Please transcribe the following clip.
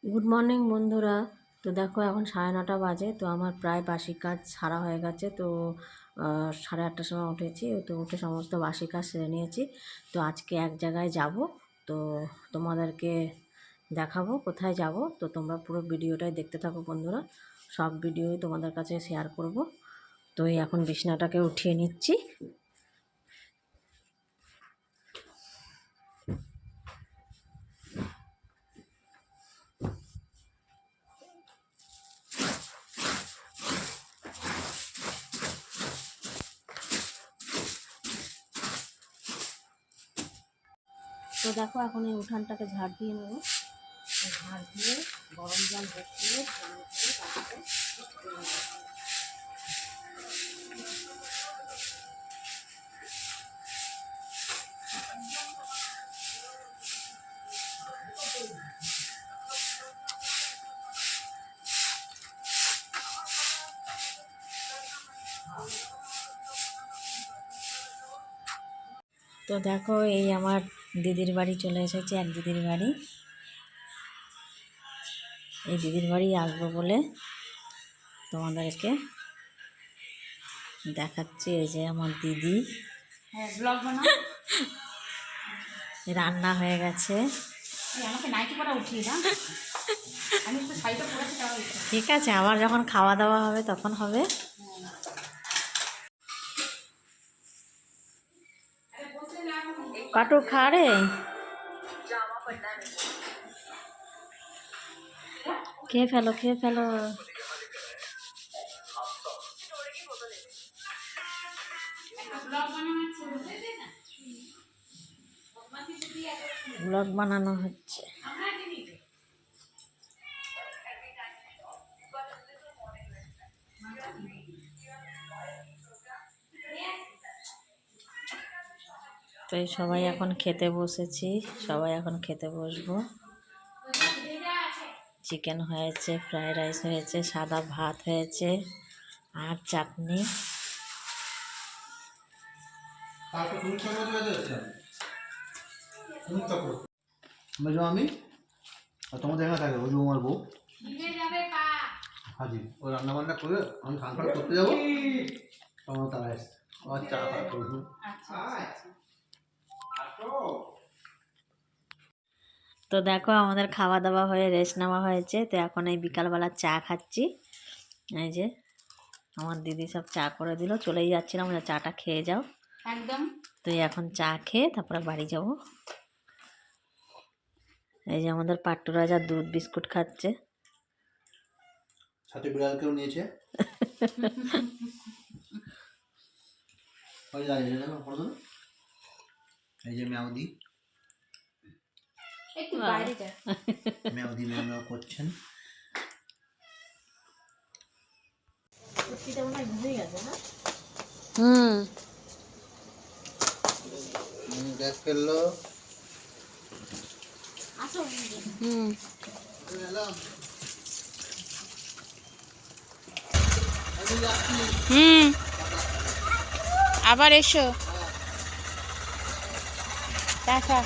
Good morning বন্ধুরা। তো দেখো এখন 9:30 বাজে। তো আমার প্রায় বাসি কাজ সারা হয়ে গেছে। তো 8:30টার সময় উঠেছি। তো উঠে সমস্ত বাসি কাজ সেরে নিয়েছি। তো আজকে এক জায়গায় যাব। তো তোমাদেরকে দেখাবো কোথায় যাব। তো তোমরা পুরো ভিডিওটাই দেখতে থাকো বন্ধুরা। সব ভিডিওই তোমাদের কাছে শেয়ার করব। তো এই এখন বিছানাটাকে উঠিয়ে নিচ্ছি। তো দেখো এখন এই উঠানটাকে ঝাড় দিয়ে নেব। ঝাড় দিয়ে গরম জল বসিয়ে তো দেখো এই আমার দিদির বাড়ি চলে এসেছে, এক দিদির বাড়ি। এই দিদির বাড়ি আসবো বলে তোমাদেরকে দেখাচ্ছি। এই যে আমার দিদি, রান্না হয়ে গেছে। ঠিক আছে, আবার যখন খাওয়া দাওয়া হবে তখন হবে। কাটু খা রে। খেয়ে ফেলো, খেয়ে ফেলো। ব্লগ বানানো হচ্ছে। তো এই সবাই এখন খেতে বসেছি, সবাই এখন খেতে বসবো। চিকেন হয়েছে, ফ্রাইড রাইস হয়েছে, সাদা ভাত হয়েছে আর চাটনি। আমি আর তোমাদের এখানে থাকে ওই আমার বউ হাজির। ও রান্না বান্না করে আমি খান খান করতে যাবো, তোমার তারা এসছে আর চা খা করবো। তো দেখো আমাদের খাওয়া দাওয়া হয়ে রেস্ট নেওয়া হয়েছে। তো এখন এই বিকালবেলা চা খাচ্ছি। এই যে আমার দিদি সব চা করে দিল, চলেই যাচ্ছিলাম, চাটা খেয়ে যাও একদম। তো এখন চা খেয়ে তারপরে বাড়ি যাব। এই যে আমাদের পাট্টু রাজা দুধ বিস্কুট খাচ্ছে, সাথে বিড়ালকেও নিয়েছে। এই যে ম্যাওদি, ম্যাওদি ম্যাও করছেন। গ্যাস ফেললো। আবার এসো টাটা।